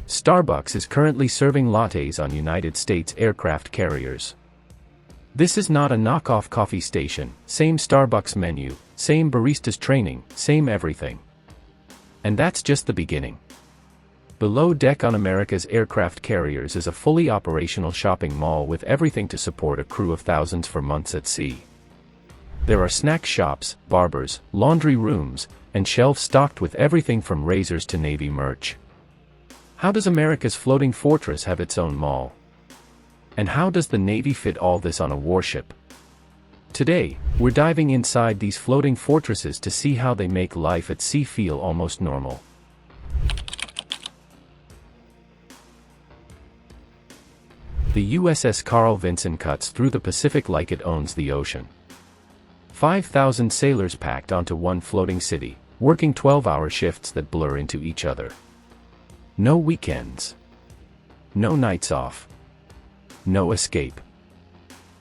Starbucks is currently serving lattes on United States aircraft carriers. This is not a knockoff coffee station, same Starbucks menu, same barista's training, same everything. And that's just the beginning. Below deck on America's aircraft carriers is a fully operational shopping mall with everything to support a crew of thousands for months at sea. There are snack shops, barbers, laundry rooms, and shelves stocked with everything from razors to Navy merch. How does America's floating fortress have its own mall? And how does the Navy fit all this on a warship? Today, we're diving inside these floating fortresses to see how they make life at sea feel almost normal. The USS Carl Vinson cuts through the Pacific like it owns the ocean. 5,000 sailors packed onto one floating city, working 12-hour shifts that blur into each other. No weekends. No nights off. No escape.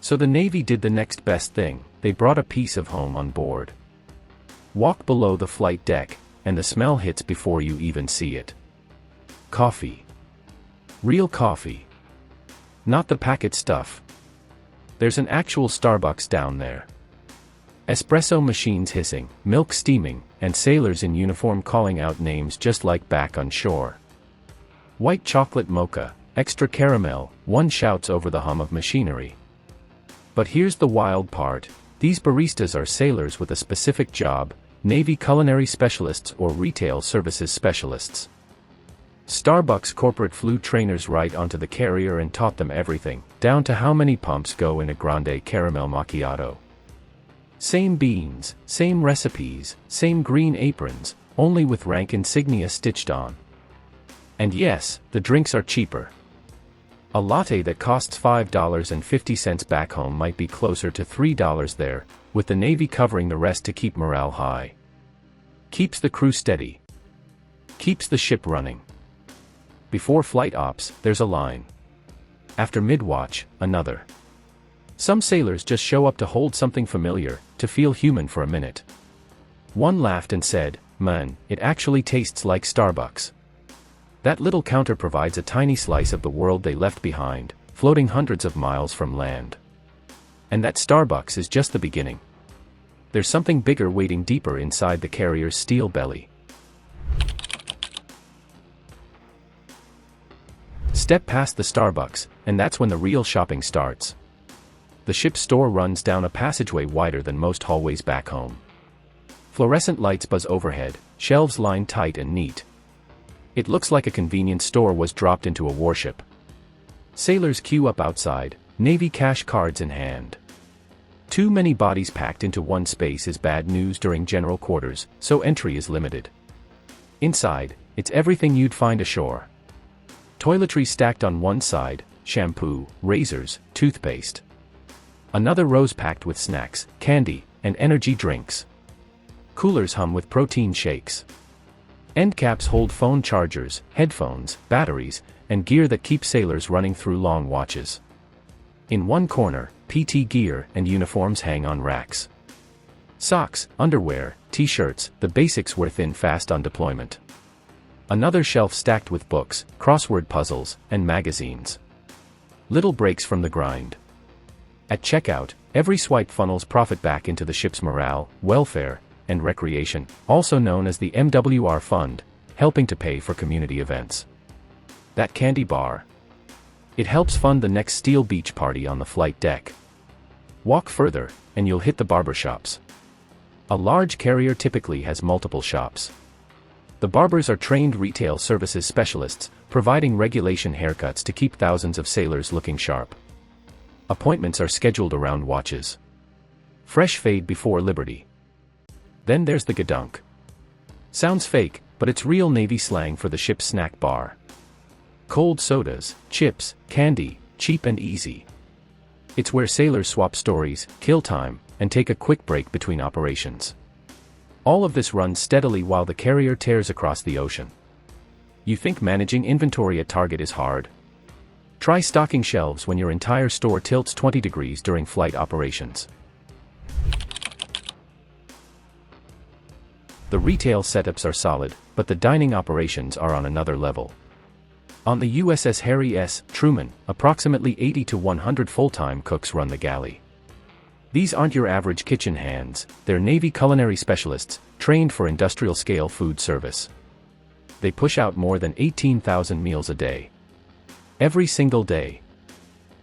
So the Navy did the next best thing, they brought a piece of home on board. Walk below the flight deck, and the smell hits before you even see it. Coffee. Real coffee. Not the packet stuff. There's an actual Starbucks down there. Espresso machines hissing, milk steaming, and sailors in uniform calling out names just like back on shore. White chocolate mocha, extra caramel, one shouts over the hum of machinery. But here's the wild part, these baristas are sailors with a specific job, Navy culinary specialists or retail services specialists. Starbucks corporate flew trainers right onto the carrier and taught them everything, down to how many pumps go in a grande caramel macchiato. Same beans, same recipes, same green aprons, only with rank insignia stitched on. And yes, the drinks are cheaper. A latte that costs $5.50 back home might be closer to $3 there, with the Navy covering the rest to keep morale high. Keeps the crew steady. Keeps the ship running. Before flight ops, there's a line. After mid-watch, another. Some sailors just show up to hold something familiar, to feel human for a minute. One laughed and said, "Man, it actually tastes like Starbucks." That little counter provides a tiny slice of the world they left behind, floating hundreds of miles from land. And that Starbucks is just the beginning. There's something bigger waiting deeper inside the carrier's steel belly. Step past the Starbucks, and that's when the real shopping starts. The ship's store runs down a passageway wider than most hallways back home. Fluorescent lights buzz overhead, shelves lined tight and neat. It looks like a convenience store was dropped into a warship. Sailors queue up outside, Navy cash cards in hand. Too many bodies packed into one space is bad news during general quarters, so entry is limited. Inside, it's everything you'd find ashore. Toiletries stacked on one side, shampoo, razors, toothpaste. Another row's packed with snacks, candy, and energy drinks. Coolers hum with protein shakes. End caps hold phone chargers, headphones, batteries, and gear that keep sailors running through long watches. In one corner, PT gear and uniforms hang on racks. Socks, underwear, t-shirts, the basics wear thin fast on deployment. Another shelf stacked with books, crossword puzzles, and magazines. Little breaks from the grind. At checkout, every swipe funnels profit back into the ship's morale, welfare, and recreation, also known as the MWR Fund, helping to pay for community events. That candy bar. It helps fund the next Steel Beach party on the flight deck. Walk further, and you'll hit the barbershops. A large carrier typically has multiple shops. The barbers are trained retail services specialists, providing regulation haircuts to keep thousands of sailors looking sharp. Appointments are scheduled around watches. Fresh fade before liberty. Then there's the gadunk. Sounds fake, but it's real Navy slang for the ship's snack bar. Cold sodas, chips, candy, cheap and easy. It's where sailors swap stories, kill time, and take a quick break between operations. All of this runs steadily while the carrier tears across the ocean. You think managing inventory at Target is hard? Try stocking shelves when your entire store tilts 20 degrees during flight operations. The retail setups are solid, but the dining operations are on another level. On the USS Harry S. Truman, approximately 80 to 100 full-time cooks run the galley. These aren't your average kitchen hands, they're Navy culinary specialists, trained for industrial-scale food service. They push out more than 18,000 meals a day. Every single day.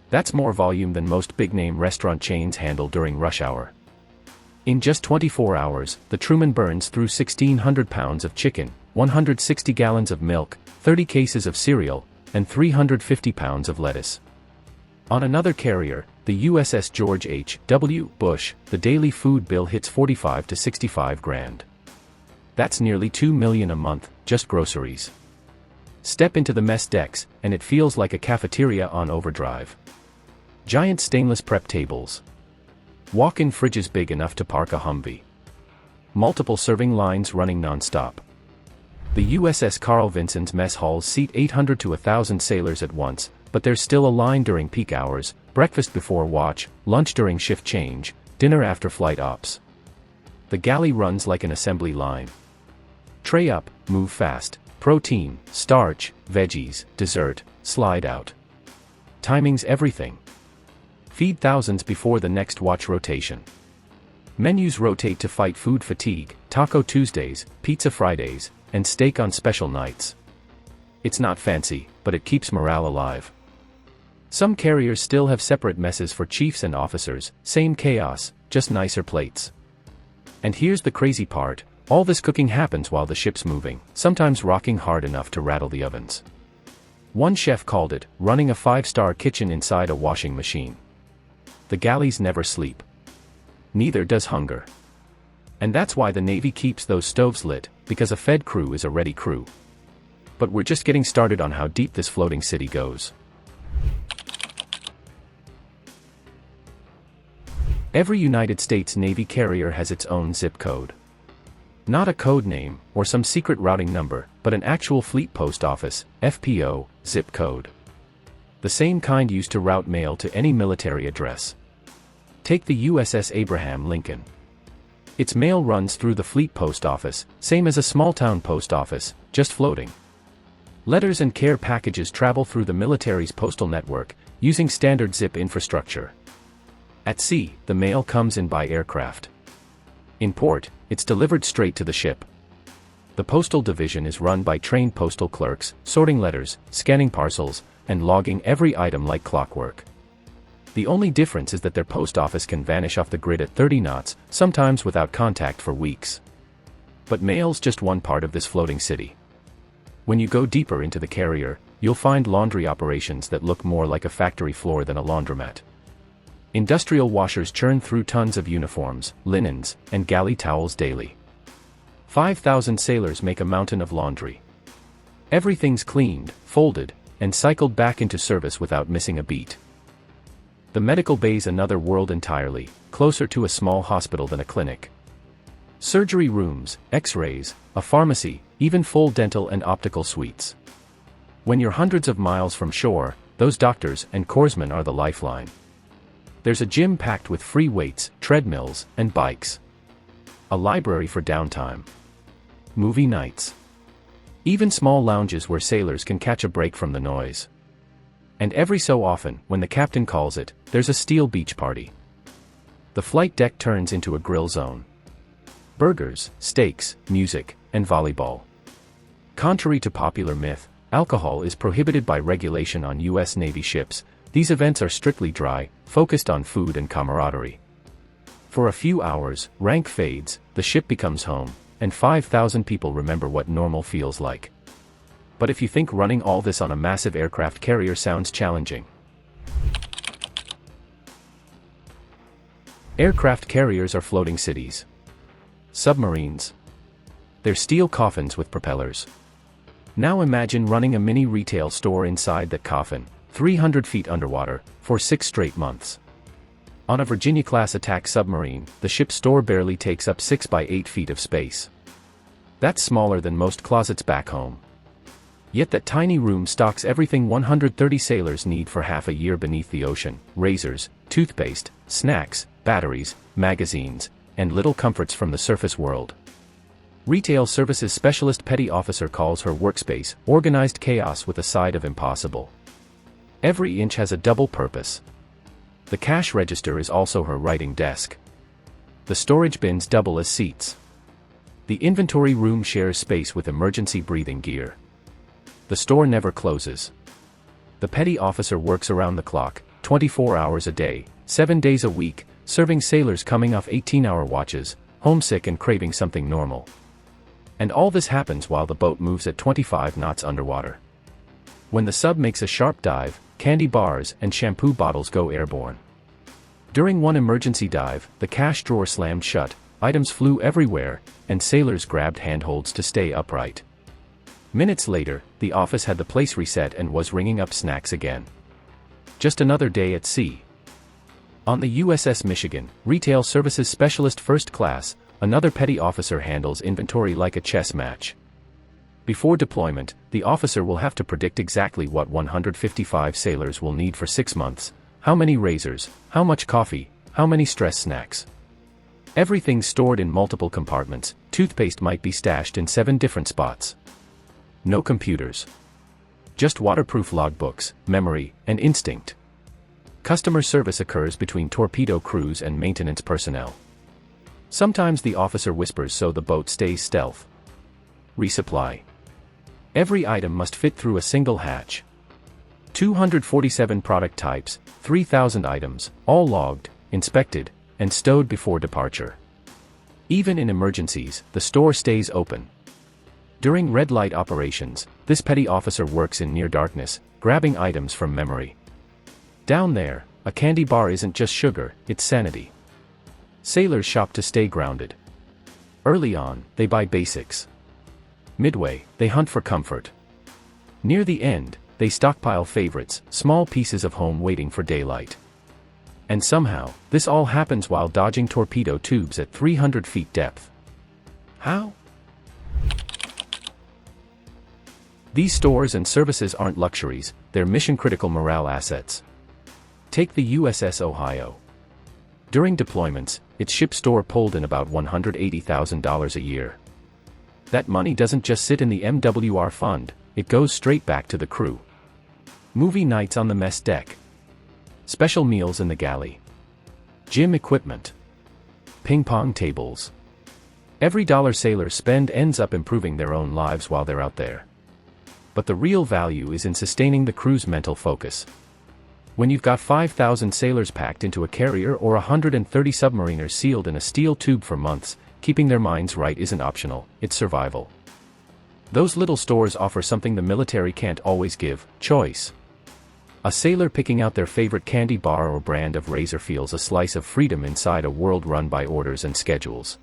That's more volume than most big-name restaurant chains handle during rush hour. In just 24 hours, the Truman burns through 1,600 pounds of chicken, 160 gallons of milk, 30 cases of cereal, and 350 pounds of lettuce. On another carrier, the USS George H. W. Bush, the daily food bill hits 45 to 65 grand. That's nearly $2 million a month, just groceries. Step into the mess decks, and it feels like a cafeteria on overdrive. Giant stainless prep tables. Walk-in fridges big enough to park a Humvee. Multiple serving lines running non-stop. The USS Carl Vinson's mess halls seat 800 to 1,000 sailors at once, but there's still a line during peak hours, breakfast before watch, lunch during shift change, dinner after flight ops. The galley runs like an assembly line. Tray up, move fast, protein, starch, veggies, dessert, slide out. Timing's everything. Feed thousands before the next watch rotation. Menus rotate to fight food fatigue, Taco Tuesdays, Pizza Fridays, and steak on special nights. It's not fancy, but it keeps morale alive. Some carriers still have separate messes for chiefs and officers, same chaos, just nicer plates. And here's the crazy part, all this cooking happens while the ship's moving, sometimes rocking hard enough to rattle the ovens. One chef called it, running a 5-star kitchen inside a washing machine. The galleys never sleep. Neither does hunger. And that's why the Navy keeps those stoves lit, because a fed crew is a ready crew. But we're just getting started on how deep this floating city goes. Every United States Navy carrier has its own zip code. Not a code name, or some secret routing number, but an actual Fleet Post Office, FPO, zip code. The same kind used to route mail to any military address. Take the USS Abraham Lincoln. Its mail runs through the Fleet Post Office, same as a small-town post office, just floating. Letters and care packages travel through the military's postal network, using standard zip infrastructure. At sea, the mail comes in by aircraft. In port, it's delivered straight to the ship. The postal division is run by trained postal clerks, sorting letters, scanning parcels, and logging every item like clockwork. The only difference is that their post office can vanish off the grid at 30 knots, sometimes without contact for weeks. But mail's just one part of this floating city. When you go deeper into the carrier, you'll find laundry operations that look more like a factory floor than a laundromat. Industrial washers churn through tons of uniforms, linens, and galley towels daily. 5,000 sailors make a mountain of laundry. Everything's cleaned, folded, and cycled back into service without missing a beat. The medical bay's another world entirely, closer to a small hospital than a clinic. Surgery rooms, x-rays, a pharmacy, even full dental and optical suites. When you're hundreds of miles from shore, those doctors and corpsmen are the lifeline. There's a gym packed with free weights, treadmills, and bikes. A library for downtime. Movie nights. Even small lounges where sailors can catch a break from the noise. And every so often, when the captain calls it, there's a steel beach party. The flight deck turns into a grill zone. Burgers, steaks, music, and volleyball. Contrary to popular myth, alcohol is prohibited by regulation on U.S. Navy ships. These events are strictly dry, focused on food and camaraderie. For a few hours, rank fades, the ship becomes home, and 5,000 people remember what normal feels like. But if you think running all this on a massive aircraft carrier sounds challenging. Aircraft carriers are floating cities. Submarines. They're steel coffins with propellers. Now imagine running a mini retail store inside that coffin, 300 feet underwater, for 6 straight months. On a Virginia-class attack submarine, the ship's store barely takes up 6 by 8 feet of space. That's smaller than most closets back home. Yet that tiny room stocks everything 130 sailors need for half a year beneath the ocean: razors, toothpaste, snacks, batteries, magazines, and little comforts from the surface world. Retail services specialist petty officer calls her workspace organized chaos with a side of impossible. Every inch has a double purpose. The cash register is also her writing desk. The storage bins double as seats. The inventory room shares space with emergency breathing gear. The store never closes. The petty officer works around the clock, 24 hours a day, 7 days a week, serving sailors coming off 18-hour watches, homesick and craving something normal. And all this happens while the boat moves at 25 knots underwater. When the sub makes a sharp dive, candy bars and shampoo bottles go airborne. During one emergency dive, the cash drawer slammed shut, items flew everywhere, and sailors grabbed handholds to stay upright. Minutes later, the office had the place reset and was ringing up snacks again. Just another day at sea. On the USS Michigan, retail services specialist first class, another petty officer handles inventory like a chess match. Before deployment, the officer will have to predict exactly what 155 sailors will need for 6 months, how many razors, how much coffee, how many stress snacks. Everything's stored in multiple compartments, toothpaste might be stashed in 7 different spots. No computers. Just waterproof logbooks, memory, and instinct. Customer service occurs between torpedo crews and maintenance personnel. Sometimes the officer whispers so the boat stays stealth. Resupply. Every item must fit through a single hatch. 247 product types, 3,000 items, all logged, inspected, and stowed before departure. Even in emergencies, the store stays open. During red light operations, this petty officer works in near darkness, grabbing items from memory. Down there, a candy bar isn't just sugar, it's sanity. Sailors shop to stay grounded. Early on, they buy basics. Midway, they hunt for comfort. Near the end, they stockpile favorites, small pieces of home waiting for daylight. And somehow, this all happens while dodging torpedo tubes at 300 feet depth. How? These stores and services aren't luxuries, they're mission-critical morale assets. Take the USS Ohio. During deployments, its ship store pulled in about $180,000 a year. That money doesn't just sit in the MWR fund, it goes straight back to the crew. Movie nights on the mess deck. Special meals in the galley. Gym equipment. Ping pong tables. Every dollar sailors spend ends up improving their own lives while they're out there. But the real value is in sustaining the crew's mental focus. When you've got 5,000 sailors packed into a carrier or 130 submariners sealed in a steel tube for months, keeping their minds right isn't optional, it's survival. Those little stores offer something the military can't always give: choice. A sailor picking out their favorite candy bar or brand of razor feels a slice of freedom inside a world run by orders and schedules.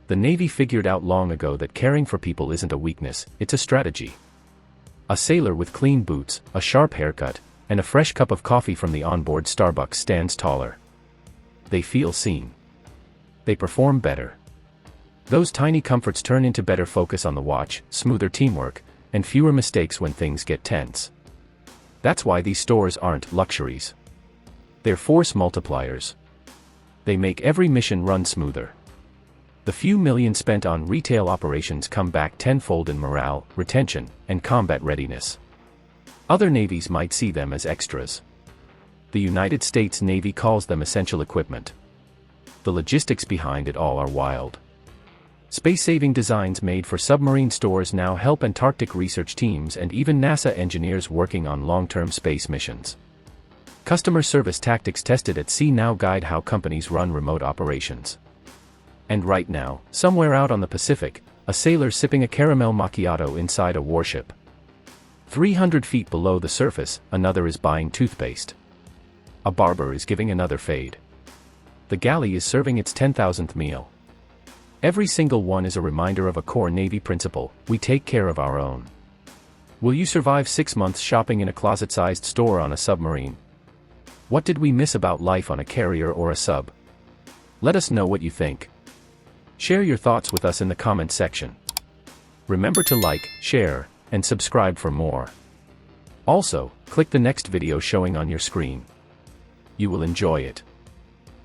The Navy figured out long ago that caring for people isn't a weakness, it's a strategy. A sailor with clean boots, a sharp haircut, and a fresh cup of coffee from the onboard Starbucks stands taller. They feel seen. They perform better. Those tiny comforts turn into better focus on the watch, smoother teamwork, and fewer mistakes when things get tense. That's why these stores aren't luxuries. They're force multipliers. They make every mission run smoother. The few million spent on retail operations come back tenfold in morale, retention, and combat readiness. Other navies might see them as extras. The United States Navy calls them essential equipment. The logistics behind it all are wild. Space-saving designs made for submarine stores now help Antarctic research teams and even NASA engineers working on long-term space missions. Customer service tactics tested at sea now guide how companies run remote operations. And right now, somewhere out on the Pacific, a sailor sipping a caramel macchiato inside a warship. 300 feet below the surface, another is buying toothpaste. A barber is giving another fade. The galley is serving its 10,000th meal. Every single one is a reminder of a core Navy principle: we take care of our own. Will you survive 6 months shopping in a closet-sized store on a submarine? What did we miss about life on a carrier or a sub? Let us know what you think. Share your thoughts with us in the comments section. Remember to like, share, and subscribe for more. Also, click the next video showing on your screen. You will enjoy it.